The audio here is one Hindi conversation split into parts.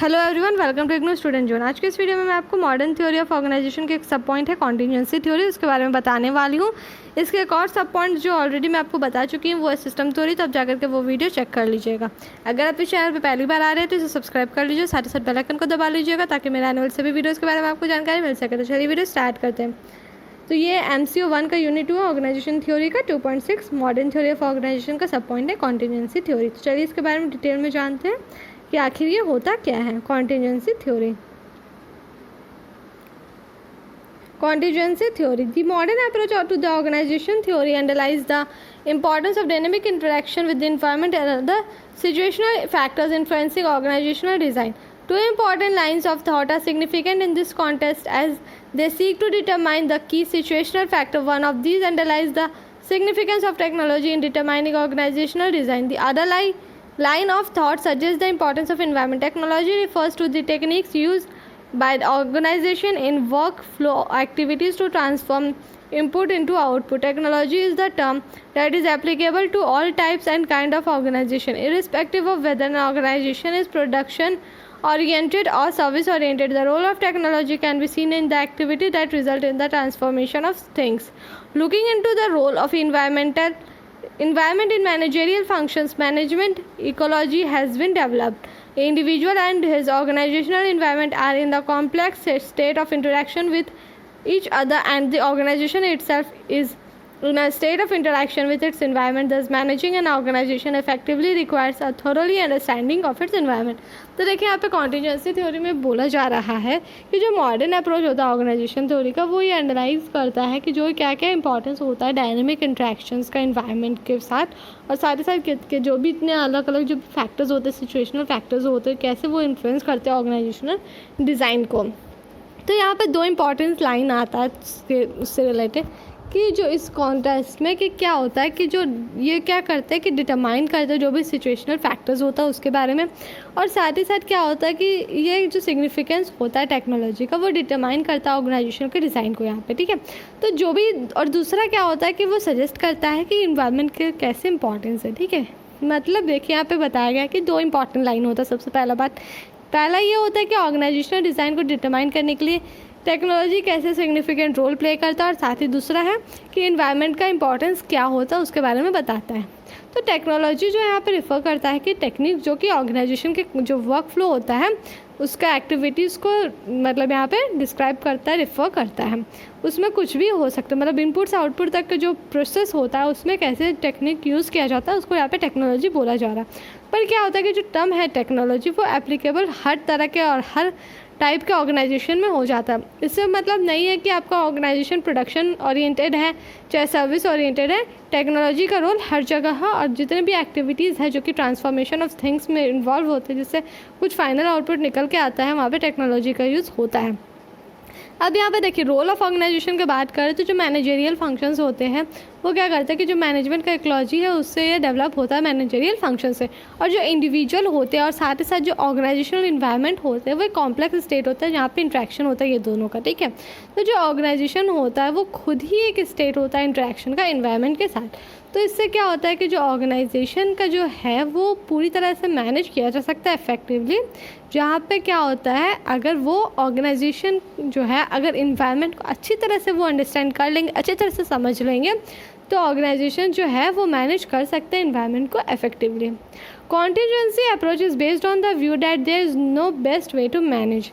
Hello everyone, welcome to IGNOU student zone. आज के इस वीडियो में मैं आपको मॉडर्न थ्योरी ऑफ ऑर्गेनाइजेशन के एक सब पॉइंट है कॉन्टीजेंसी थ्योरी, उसके बारे में बताने वाली हूँ। इसके एक और सब पॉइंट जो ऑलरेडी मैं आपको बता चुकी हूँ वो है सिस्टम थ्योरी, तो आप जाकर के वो वीडियो चेक कर लीजिएगा। अगर आप इस चैनल पर पहली बार आ रहे हैं तो इसे सब्सक्राइब कर लीजिए, साथ ही साथ बेल आइकन को दबा लीजिएगा ताकि मेरे आने वाले सभी वीडियोज़ के बारे में आपको जानकारी मिल सके। तो चलिए वीडियो स्टार्ट करते हैं। तो ये MCO 1 का यूनिट 2 है ऑर्गेनाइजेशन थ्योरी का 2.6 मॉडर्न थ्योरी ऑफ ऑर्गेनाइजेशन का सब पॉइंट है कॉन्टीजेंसी थ्योरी। तो चलिए इसके बारे में डिटेल में जानते हैं कि आखिर ये होता क्या है contingency theory. Contingency theory. The modern approach to the organization theory analyzes the importance of dynamic interaction with the environment and other situational factors influencing organizational design. Two important lines of thought are significant in this context as they seek to determine the key situational factor. One of these analyzes the significance of technology in determining organizational design. The other line of thought suggests the importance of environment. Technology refers to the techniques used by the organization in workflow activities to transform input into output. Technology is the term that is applicable to all types and kind of organization, irrespective of whether an organization is production oriented or service oriented. The role of technology can be seen in the activity that result in the transformation of things. Looking into the role of environment in managerial functions, management ecology has been developed. The individual and his organizational environment are in the complex state of interaction with each other, and the organization itself is in a state of interaction with its environment. Thus, managing an organization effectively requires a thoroughly understanding of its environment. तो देखिए यहाँ पे कॉन्टीजेंसी थ्योरी में बोला जा रहा है कि जो मॉडर्न अप्रोच होता है ऑर्गेनाइजेशन थ्योरी का वो ये एनालाइज करता है कि जो क्या क्या इंपॉर्टेंस होता है डायनेमिक इंट्रैक्शंस का इन्वायरमेंट के साथ, और साथ ही साथ के जो भी इतने अलग अलग जो फैक्टर्स होते हैं, सिचुएशनल फैक्टर्स होते हैं, कैसे वो इन्फ्लुएंस करते हैं ऑर्गेनाइजेशनल डिज़ाइन को। तो यहाँ पे दो इम्पॉर्टेंट लाइन आता है उससे रिलेटेड कि जो इस कॉन्टेस्ट में कि क्या होता है कि जो ये क्या करते हैं कि डिटरमाइन करते हैं जो भी सिचुएशनल फैक्टर्स होता है उसके बारे में, और साथ ही साथ क्या होता है कि ये जो सिग्निफिकेंस होता है टेक्नोलॉजी का वो डिटरमाइन करता है ऑर्गेनाइजेशन के डिज़ाइन को यहाँ पे, ठीक है। तो जो भी, और दूसरा क्या होता है कि वो सजेस्ट करता है कि इन्वायरमेंट के कैसे इंपॉर्टेंस है, ठीक है। मतलब देखिए यहाँ पे बताया गया कि दो इंपॉर्टेंट लाइन होता है। सबसे पहला ये होता है कि ऑर्गेनाइजेशनल डिज़ाइन को डिटरमाइन करने के लिए टेक्नोलॉजी कैसे सिग्निफिकेंट रोल प्ले करता है, और साथ ही दूसरा है कि इन्वायरमेंट का इंपॉर्टेंस क्या होता है उसके बारे में बताता है। तो टेक्नोलॉजी जो यहाँ पे रिफ़र करता है कि टेक्निक जो कि ऑर्गेनाइजेशन के जो वर्क फ्लो होता है उसका एक्टिविटीज़ को मतलब यहाँ पे डिस्क्राइब करता है, रिफ़र करता है। उसमें कुछ भी हो सकता है, मतलब इनपुट से आउटपुट तक का जो प्रोसेस होता है उसमें कैसे टेक्निक यूज़ किया जाता है उसको यहाँ पे टेक्नोलॉजी बोला जा रहा है। पर क्या होता है कि जो टर्म है टेक्नोलॉजी वो एप्लीकेबल हर तरह के और हर टाइप के ऑर्गेनाइजेशन में हो जाता है। इससे मतलब नहीं है कि आपका ऑर्गेनाइजेशन प्रोडक्शन ओरिएंटेड है चाहे सर्विस ओरिएंटेड है, टेक्नोलॉजी का रोल हर जगह है, और जितने भी एक्टिविटीज़ है जो कि ट्रांसफॉर्मेशन ऑफ थिंग्स में इन्वॉल्व होते हैं जिससे कुछ फाइनल आउटपुट निकल के आता है वहाँ पे टेक्नोलॉजी का यूज़ होता है। अब यहाँ पे देखिए रोल ऑफ ऑर्गेनाइजेशन की बात करें तो जो मैनेजरियल फंक्शंस होते हैं वो क्या करते हैं कि जो मैनेजमेंट का इकोलॉजी है उससे ये डेवलप होता है मैनेजरियल फंक्शन से, और जो इंडिविजुअल होते हैं और साथ ही साथ जो ऑर्गेनाइजेशनल इन्वायरमेंट होते हैं वो एक कॉम्प्लेक्स स्टेट होता है जहाँ पे इंट्रैक्शन होता है ये दोनों का, ठीक है। तो जो ऑर्गेनाइजेशन होता है वो खुद ही एक स्टेट होता है इंट्रैक्शन का इन्वायरमेंट के साथ। तो इससे क्या होता है कि जो ऑर्गेनाइजेशन का जो है वो पूरी तरह से मैनेज किया जा सकता है इफेक्टिवली, जहाँ पे क्या होता है अगर वो ऑर्गेनाइजेशन जो है अगर इन्वायरमेंट को अच्छी तरह से वो अंडरस्टैंड कर लेंगे, अच्छी तरह से समझ लेंगे, तो ऑर्गेनाइजेशन जो है वो मैनेज कर सकते हैं इन्वायरमेंट को effectively. Contingency approach is based on the view that there is no best way to manage.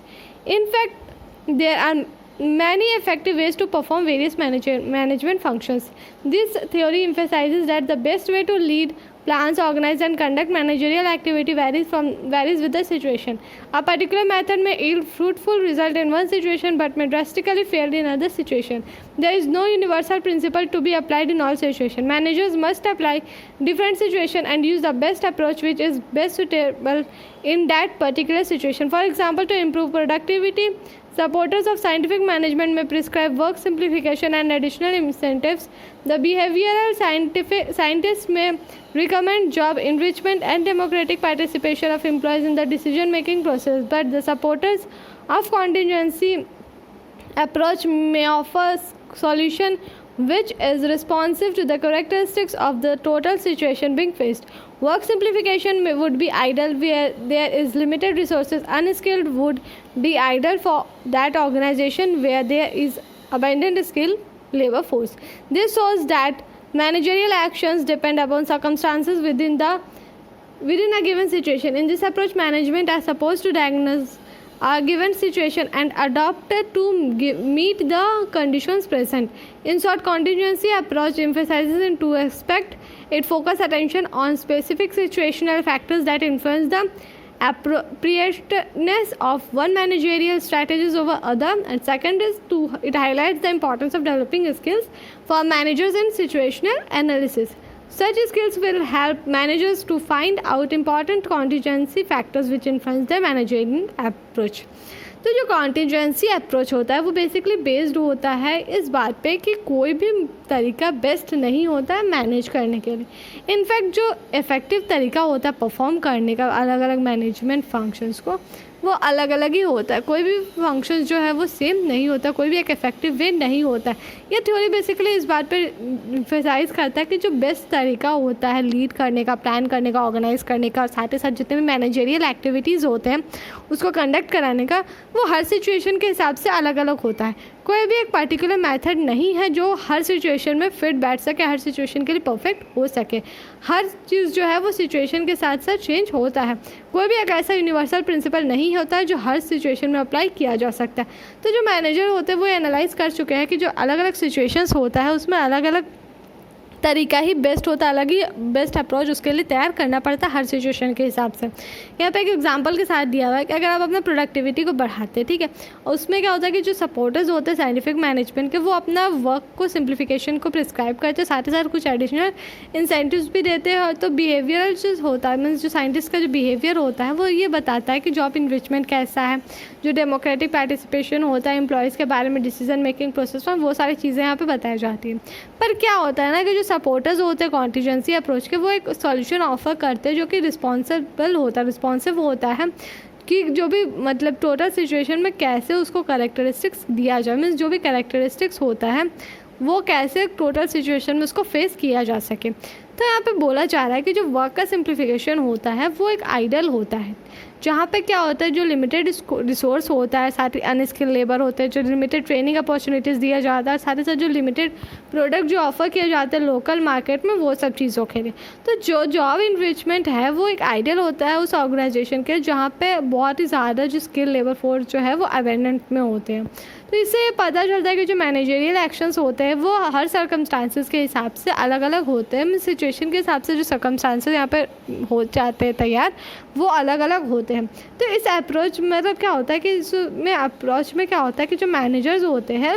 In fact, there are many effective ways to perform various management functions. This theory emphasizes that the best way to lead, plans, organize and conduct managerial activity varies with the situation. A particular method may yield fruitful result in one situation but may drastically fail in another situation. There is no universal principle to be applied in all situations. Managers must apply different situations and use the best approach which is best suitable in that particular situation. For example, to improve productivity, supporters of scientific management may prescribe work simplification and additional incentives. The behavioral scientists may recommend job enrichment and democratic participation of employees in the decision-making process. But the supporters of contingency approach may offer solution which is responsive to the characteristics of the total situation being faced. Work simplification would be ideal where there is limited resources. Unskilled would be ideal for that organization where there is abundant skilled labor force. This shows that managerial actions depend upon circumstances within a given situation. In this approach, management are supposed to diagnose a given situation and adapt it to meet the conditions present. In short, contingency approach emphasizes in two aspects. It focuses attention on specific situational factors that influence the appropriateness of one managerial strategies over other, and second is it highlights the importance of developing skills for managers in situational analysis. Such skills will help managers to find out important contingency factors which influence their managerial approach. तो जो कॉन्टीजेंसी अप्रोच होता है वो बेसिकली बेस्ड होता है इस बात पे कि कोई भी तरीका बेस्ट नहीं होता है मैनेज करने के लिए। इनफैक्ट जो इफ़ेक्टिव तरीका होता है परफॉर्म करने का अलग अलग मैनेजमेंट फंक्शंस को वो अलग अलग ही होता है। कोई भी फंक्शंस जो है वो सेम नहीं होता, कोई भी एक इफ़ेक्टिव वे नहीं होता है। ये थ्योरी बेसिकली इस बात पे एम्फसाइज करता है कि जो बेस्ट तरीका होता है लीड करने का, प्लान करने का, ऑर्गेनाइज करने का, साथ ही साथ जितने भी मैनेजरियल एक्टिविटीज़ होते हैं उसको कंडक्ट कराने का, वो हर सिचुएशन के हिसाब से अलग अलग होता है। कोई भी एक पर्टिकुलर मेथड नहीं है जो हर सिचुएशन में फिट बैठ सके, हर सिचुएशन के लिए परफेक्ट हो सके। हर चीज़ जो है वो सिचुएशन के साथ साथ चेंज होता है। कोई भी एक ऐसा यूनिवर्सल प्रिंसिपल नहीं होता है जो हर सिचुएशन में अप्लाई किया जा सकता है। तो जो मैनेजर होते हैं वो एनालाइज कर चुके हैं कि जो अलग अलग सिचुएशंस होता है उसमें अलग अलग तरीका ही बेस्ट होता है, अलग ही बेस्ट अप्रोच उसके लिए तैयार करना पड़ता है हर सिचुएशन के हिसाब से। यहाँ पे एक एग्जांपल के साथ दिया हुआ है कि अगर आप अपना प्रोडक्टिविटी को बढ़ाते हैं, ठीक है, उसमें क्या होता है कि जो सपोर्टर्स होते हैं साइंटिफिक मैनेजमेंट के वो अपना वर्क को सिंप्लीफिकेशन को प्रिस्क्राइब करते हैं, साथ ही साथ कुछ एडिशनल इंसेंटिव्स भी देते हैं। तो बिहेवियरल जो होता है मीन्स जो साइंटिस्ट का जो बिहेवियर होता है वो ये बताता है कि जॉब इन्रिचमेंट कैसा है, जो डेमोक्रेटिक पार्टिसिपेशन होता है एम्प्लॉयज़ के बारे में डिसीजन मेकिंग प्रोसेस में, वो सारी चीज़ें यहाँ पे बताई जाती हैं। पर क्या होता है ना कि जो सपोर्टर्स होते हैं कॉन्टीजेंसी अप्रोच के वो एक सॉल्यूशन ऑफर करते हैं जो कि रिस्पॉन्सिव होता है कि जो भी मतलब टोटल सिचुएशन में कैसे उसको कैरेक्टरिस्टिक्स दिया जाए, मीन्स जो भी कैरेक्टरिस्टिक्स होता है वो कैसे टोटल सिचुएशन में उसको फेस किया जा सके। तो यहाँ पे बोला जा रहा है कि जो वर्क का सिंप्लीफिकेशन होता है वो एक आइडियल होता है जहाँ पे क्या होता है जो लिमिटेड रिसोर्स होता है, साथ ही अनस्किल्ड लेबर होते हैं, जो लिमिटेड ट्रेनिंग अपॉर्चुनिटीज़ दिया जाता है, साथ ही साथ जो लिमिटेड प्रोडक्ट जो ऑफर किए जाते हैं लोकल मार्केट में, वो सब चीज़ों के लिए। तो जो जॉब इन्रिचमेंट है वो एक आइडियल होता है उस ऑर्गेनाइजेशन के जहाँ पे बहुत ही ज़्यादा जो स्किल लेबर फोर्स जो है वो अवेंडेंट में होते हैं। तो इससे ये पता चलता है कि जो मैनेजरियल एक्शंस होते हैं वो हर सर्कमस्टांसेस के हिसाब से अलग अलग होते हैं। सिचुएशन के हिसाब से जो सर्कमस्टांसेस यहाँ पे हो जाते हैं तैयार वो अलग अलग होते हैं। तो इस अप्रोच मतलब क्या होता है कि इसमें अप्रोच में क्या होता है कि जो मैनेजर्स होते हैं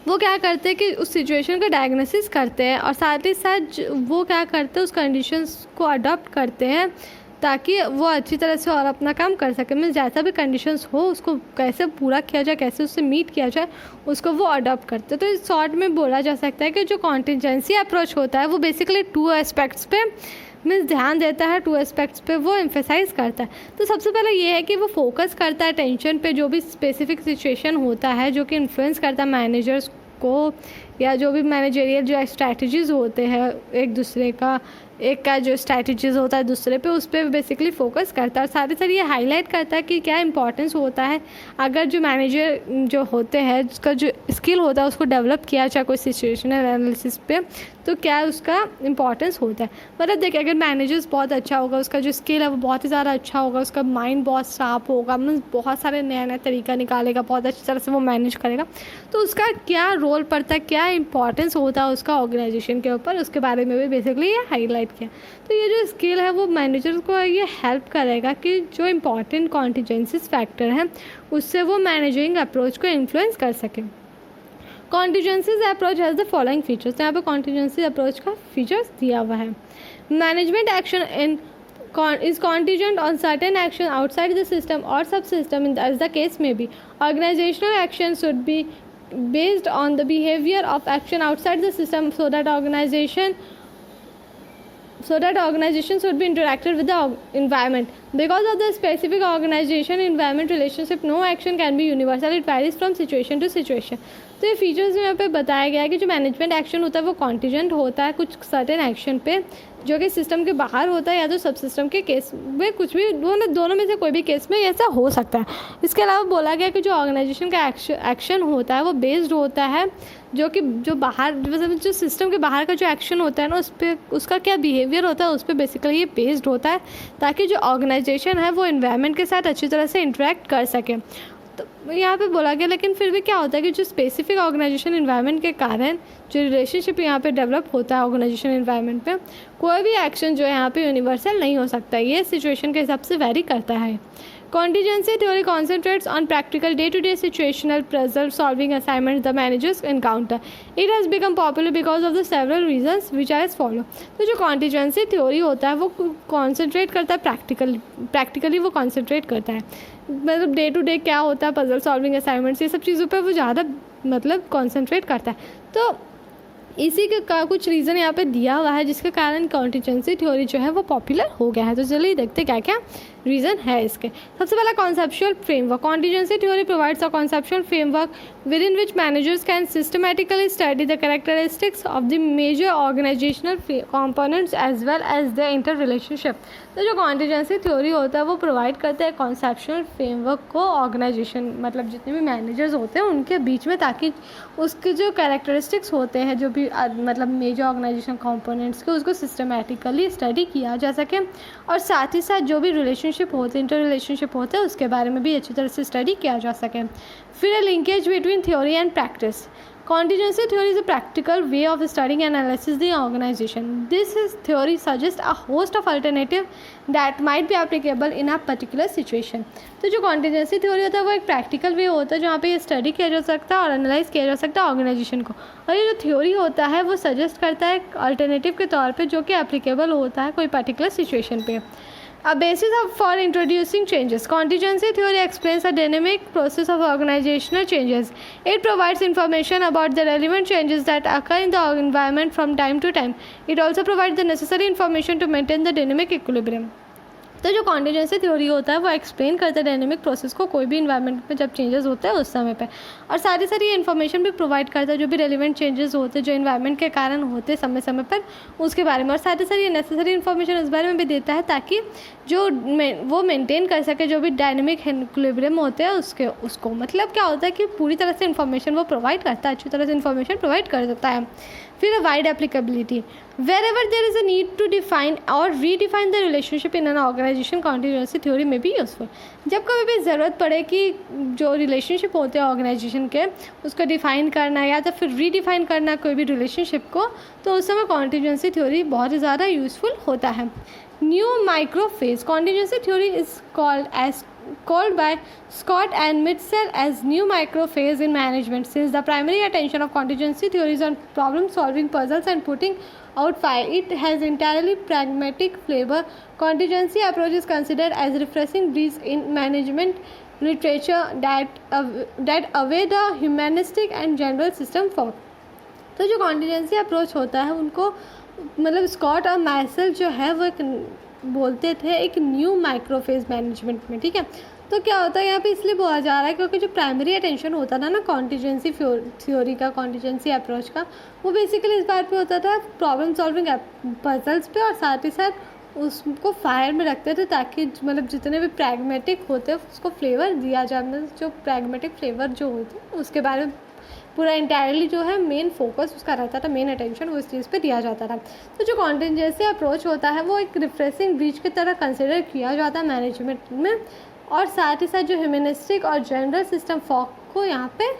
वो क्या करते हैं कि उस सिचुएशन का डायग्नोसिस करते हैं और साथ ही साथ वो क्या करते हैं उस कंडीशंस को अडॉप्ट करते हैं ताकि वो अच्छी तरह से और अपना काम कर सके। मीन्स जैसा भी कंडीशंस हो उसको कैसे पूरा किया जाए, कैसे उससे मीट किया जाए, उसको वो अडॉप्ट करते हैं। तो इस शॉर्ट में बोला जा सकता है कि जो कॉन्टीजेंसी अप्रोच होता है वो बेसिकली टू एस्पेक्ट्स पे मीन्स ध्यान देता है, टू एस्पेक्ट्स पे वो एम्फेसाइज करता है। तो सबसे पहले ये है कि वो फोकस करता है टेंशन पे, जो भी स्पेसिफिक सिचुएशन होता है जो कि इन्फ्लुएंस करता है मैनेजर्स को या जो भी मैनेजरियल जो स्ट्रैटेजीज़ होते हैं एक का जो स्ट्रैटेजीज़ होता है दूसरे पे, उस पर बेसिकली फोकस करता है। और साथ ही साथ ये हाईलाइट करता है कि क्या इंपॉर्टेंस होता है अगर जो मैनेजर जो होते हैं उसका जो स्किल होता है उसको डेवलप किया जाए कोई सिचुएशनल एनालिसिस पे, तो क्या उसका इंपॉर्टेंस होता है। मतलब देखिए अगर मैनेजर्स बहुत अच्छा होगा, उसका जो स्किल है वो बहुत ही ज़्यादा अच्छा होगा, उसका माइंड बहुत शार्प होगा, मीन्स बहुत सारे नया नया तरीका निकालेगा, बहुत अच्छी तरह से वो मैनेज करेगा, तो उसका क्या रोल पड़ता है, क्या इंपॉर्टेंस होता है उसका ऑर्गेनाइजेशन के ऊपर, उसके बारे में भी बेसिकली ये हाईलाइट किया। तो ये जो स्किल है वो मैनेजर को ये हेल्प करेगा कि जो इम्पॉर्टेंट कॉन्टीजेंसीज फैक्टर हैं उससे वो मैनेजिंग अप्रोच को इन्फ्लुएंस कर सके। Contingencies approach has the following features. यहाँ पे कॉन्टीजेंसी अप्रोच का फीचर्स दिया हुआ है। Management action in is contingent on certain action outside the system or subsystem as the case may be. Organizational action should be based on the behavior of action outside the system so that organization so that organization should be interacted with the environment. Because of the specific organization environment relationship, no action can be universal. It varies from situation to situation. तो ये फीचर्स में यहाँ पे बताया गया है कि जो मैनेजमेंट एक्शन होता है वो कॉन्टीजेंट होता है कुछ सर्टेन एक्शन पे, जो कि सिस्टम के बाहर होता है या तो सब सिस्टम के केस में कुछ भी दोनों में से कोई भी केस में ऐसा हो सकता है. इसके अलावा बोला गया कि जो ऑर्गेनाइजेशन का एक्शन होता है वो बेस्ड होता है जो बाहर मतलब जो सिस्टम के बाहर का जो एक्शन होता है ना उस पर उसका क्या बिहेवियर होता है उस पर बेसिकली ये बेस्ड होता है, ताकि जो ऑर्गेनाइजेशन है वो एनवायरनमेंट के साथ अच्छी तरह से इंटरेक्ट कर सके. तो यहाँ पे बोला गया लेकिन फिर भी क्या होता है कि जो स्पेसिफिक ऑर्गेनाइजेशन एनवायरनमेंट के कारण जो रिलेशनशिप यहाँ पे डेवलप होता है ऑर्गेनाइजेशन एनवायरनमेंट पे, कोई भी एक्शन जो है यहाँ पे यूनिवर्सल नहीं हो सकता. ये सिचुएशन के हिसाब से वेरी करता है. Contingency theory concentrates on practical day-to-day situational problem-solving assignments the managers encounter. It has become popular because of the several reasons which are as follow. तो जो contingency theory होता है वो concentrate करता है practically वो concentrate करता है, मतलब डे टू डे क्या होता है पजल सॉल्विंग असाइनमेंट्स ये सब चीज़ों पे वो ज़्यादा मतलब कंसंट्रेट करता है. तो इसी का कुछ रीज़न यहाँ पे दिया हुआ है जिसके कारण कॉन्टिजेंसी थ्योरी जो है वो पॉपुलर हो गया है. तो चलिए देखते क्या क्या रीज़न है इसके. सबसे पहला conceptual framework. Contingency theory provides a conceptual framework within which managers can systematically study the characteristics of the major organisational components as well as the interrelationship. तो जो कॉन्टिजेंसी थ्योरी होता है वो प्रोवाइड करता है कॉन्सेप्चुअल फ्रेमवर्क को ऑर्गेनाइजेशन मतलब जितने भी मैनेजर्स होते हैं उनके बीच में, ताकि उसके जो कैरेक्टरिस्टिक्स होते हैं जो भी मतलब मेजर ऑर्गेनाइजेशन कंपोनेंट्स के उसको सिस्टमैटिकली स्टडी किया जा सके, और साथ ही साथ जो भी रिलेशनशिप होते हैं इंटर रिलेशनशिप होते हैं उसके बारे में भी अच्छी तरह से स्टडी किया जा सके. फिर linkage between theory and practice. Contingency theory is a practical way of studying and analyzing the organization. This theory suggests a host of alternatives that might be applicable in a particular situation. तो जो contingency theory होता है वो एक practical way होता है जहाँ पे ये स्टडी किया जा सकता है और एनालाइज किया जा सकता है ऑर्गेनाइजेशन को. और ये जो थ्योरी होता है वो सजेस्ट करता है अल्टरनेटिव के तौर पे जो कि एप्लीकेबल होता है कोई पर्टिकुलर सिचुएशन पे. A basis for introducing changes. Contingency theory explains the dynamic process of organizational changes. It provides information about the relevant changes that occur in the environment from time to time. It also provides the necessary information to maintain the dynamic equilibrium. तो जो कॉन्टिजेंसी थ्योरी होता है वो एक्सप्लेन करता है डायनेमिक प्रोसेस को कोई भी इन्वायरमेंट में जब चेंजेस होते हैं उस समय पे, और सारी सारी इन्फॉर्मेशन भी प्रोवाइड करता है जो भी रेलिवेंट चेंजेस होते हैं जो इन्वायरमेंट के कारण होते हैं समय समय पर उसके बारे में, और सारी सारी नेसेसरी इन्फॉर्मेशन उस बारे में भी देता है ताकि जो वो मेंटेन कर सके जो भी डायनेमिक इक्विलिब्रियम होते हैं उसको मतलब क्या होता है कि पूरी तरह से इन्फॉर्मेशन वो प्रोवाइड करता है, अच्छी तरह से इन्फॉर्मेशन प्रोवाइड कर सकता है. फिर wide applicability. Wherever there is a need to define or redefine the relationship in an organization, contingency theory may be useful. जब कभी भी ज़रूरत पड़े कि जो रिलेशनशिप होते हैं ऑर्गेनाइजेशन के उसको डिफ़ाइन करना या तो फिर रीडिफाइन करना कोई भी रिलेशनशिप को, तो उस समय कॉन्टिजेंसी थ्योरी बहुत ही ज़्यादा यूज़फुल होता है. New macrophage. Contingency theory is called by Scott and Mitchell as new microphase in management, since the primary attention of contingency theory is on problem solving puzzles and putting out fire. It has entirely pragmatic flavor. Contingency approach is considered as refreshing breeze in management literature that away the humanistic and general system for. तो जो contingency approach होता है उनको मतलब स्कॉट और मैसेल जो है वो एक बोलते थे एक न्यू माइक्रोफेज मैनेजमेंट में. ठीक है, तो क्या होता है यहाँ पे इसलिए बोला जा रहा है क्योंकि जो प्राइमरी अटेंशन होता था ना कॉन्टिजेंसी थ्योरी का, कॉन्टिजेंसी अप्रोच का, वो बेसिकली इस बात पे होता था प्रॉब्लम सॉल्विंग पजल्स पे, और साथ ही साथ उसको फायर में रखते थे ताकि मतलब जितने भी प्रैग्मेटिक होते हैं उसको फ्लेवर दिया जाए, मतलब जो प्रैग्मेटिक फ्लेवर जो होते उसके बारे में पूरा इंटायरली जो है मेन फोकस उसका रहता था, मेन अटेंशन वो इस चीज़ पे दिया जाता था. तो जो कॉन्टिजेंसी अप्रोच होता है वो एक रिफ्रेशिंग ब्रिज की तरह कंसिडर किया जाता है मैनेजमेंट में, और साथ ही साथ जो ह्यूमनिस्टिक और जनरल सिस्टम फॉक को यहाँ पे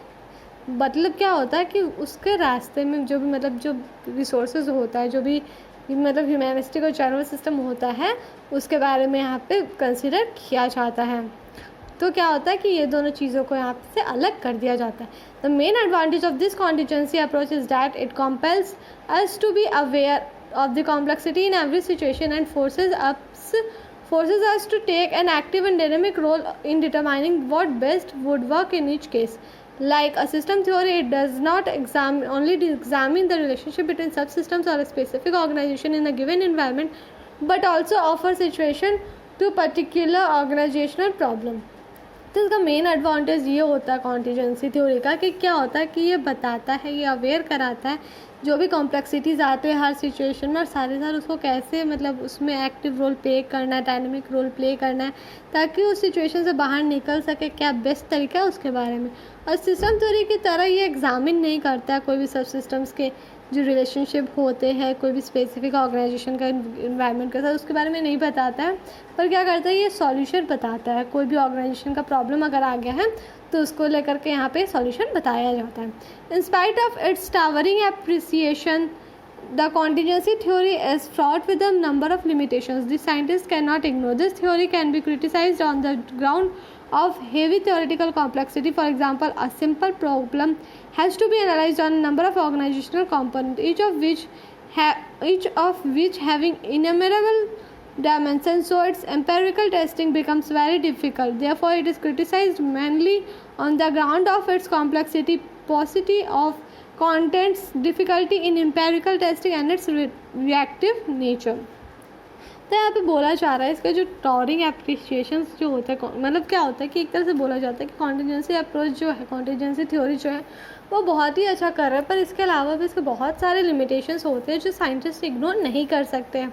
मतलब क्या होता है कि उसके रास्ते में जो भी मतलब जो रिसोर्सेज होता है जो भी मतलब ह्यूमनिस्टिक और जनरल सिस्टम होता है उसके बारे में यहाँ पे कंसिडर किया जाता है. तो क्या होता है कि ये दोनों चीज़ों को यहाँ से अलग कर दिया जाता है. The main advantage of this contingency approach is that it compels us to be aware of the complexity in every situation and forces us to take an active and dynamic role in determining what best would work in each case. Like a system theory, it does not only examine the relationship between subsystems or a specific organization in a given environment, but also offers situation to particular organizational problem. तो इसका मेन एडवांटेज ये होता है कॉन्टीजेंसी थ्योरी का कि क्या होता है कि ये बताता है, ये अवेयर कराता है जो भी कॉम्प्लेक्सिटीज़ आते हैं हर सिचुएशन में, और सारे साथ उसको कैसे मतलब उसमें एक्टिव रोल प्ले करना है, डायनेमिक रोल प्ले करना है, ताकि उस सिचुएशन से बाहर निकल सके, क्या बेस्ट तरीका है उसके बारे में। और सिस्टम थ्योरी की तरह ये एग्जामिन नहीं करता है कोई भी सब सिस्टम्स के जो रिलेशनशिप होते हैं कोई भी स्पेसिफिक ऑर्गेनाइजेशन का इन्वायरमेंट के साथ, उसके बारे में नहीं बताता है, पर क्या करता है ये सॉल्यूशन बताता है। कोई भी ऑर्गेनाइजेशन का प्रॉब्लम अगर आ गया है तो उसको लेकर के यहाँ पे सॉल्यूशन बताया जाता है। In spite of its towering appreciation, the contingency theory is fraught with a number of limitations. The scientists cannot ignore. This theory can be criticized on the ground of heavy theoretical complexity. For example, a simple problem has to be analyzed on a number of organizational components, each of which having innumerable dimensions, so its empirical testing becomes very difficult. Therefore, it is criticized mainly on the ground of its complexity, paucity of contents, difficulty in empirical testing and its reactive nature. तो यहाँ पे बोला जा रहा है इसका जो टॉरिंग एप्रिसिएशन जो होता है, मतलब क्या होता है कि एक तरह से बोला जाता है कि कॉन्टीजेंसी अप्रोच जो है, कॉन्टीजेंसी थ्योरी जो है वो बहुत ही अच्छा कर रहा है, पर इसके अलावा भी इसके बहुत सारे लिमिटेशंस होते हैं जो साइंटिस्ट इग्नोर नहीं कर सकते हैं।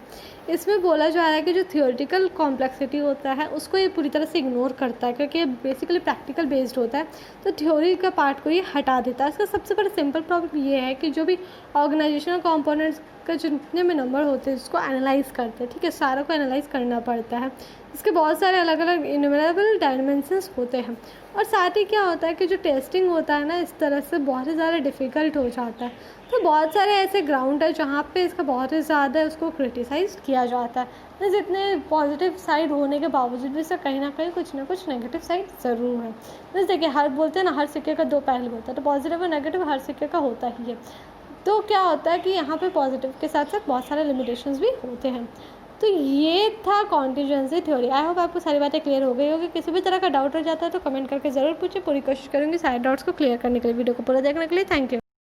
इसमें बोला जा रहा है कि जो थियोरेटिकल कॉम्प्लेक्सिटी होता है उसको ये पूरी तरह से इग्नोर करता है, क्योंकि ये बेसिकली प्रैक्टिकल बेस्ड होता है, तो थ्योरी का पार्ट को ये हटा देता है। इसका सबसे बड़ा सिंपल प्रॉब्लम ये है कि जो भी ऑर्गेनाइजेशनल कंपोनेंट्स का जितने में नंबर होते हैं उसको एनालाइज करते हैं, ठीक है, सारा को एनालाइज करना पड़ता है। इसके बहुत सारे अलग अलग इन्यूमरेबल डायमेंशंस होते हैं, और साथ ही क्या होता है कि जो टेस्टिंग होता है ना इस तरह से बहुत ही ज़्यादा डिफ़िकल्ट हो जाता है। तो बहुत सारे ऐसे ग्राउंड है जहाँ पे इसका बहुत ही ज़्यादा उसको क्रिटिसाइज किया जाता है, तो जितने पॉजिटिव साइड होने के बावजूद भी इसका कहीं ना कहीं कुछ ना कुछ नेगेटिव साइड ज़रूर है। जैसे देखिए, हर बोलते हैं ना हर सिक्के का दो पहलू होता है, तो पॉजिटिव और नेगेटिव हर सिक्के का होता ही है। तो क्या होता है कि यहाँ पे पॉजिटिव के साथ साथ बहुत सारे लिमिटेशंस भी होते हैं। तो ये था कॉन्टीजेंसी थ्योरी। आई होप आपको सारी बातें क्लियर हो गई होगी। किसी भी तरह का डाउट रह जाता है तो कमेंट करके ज़रूर पूछे, पूरी कोशिश करूँगी सारे डाउट्स को क्लियर करने के लिए। वीडियो को पूरा देखने के लिए थैंक यू।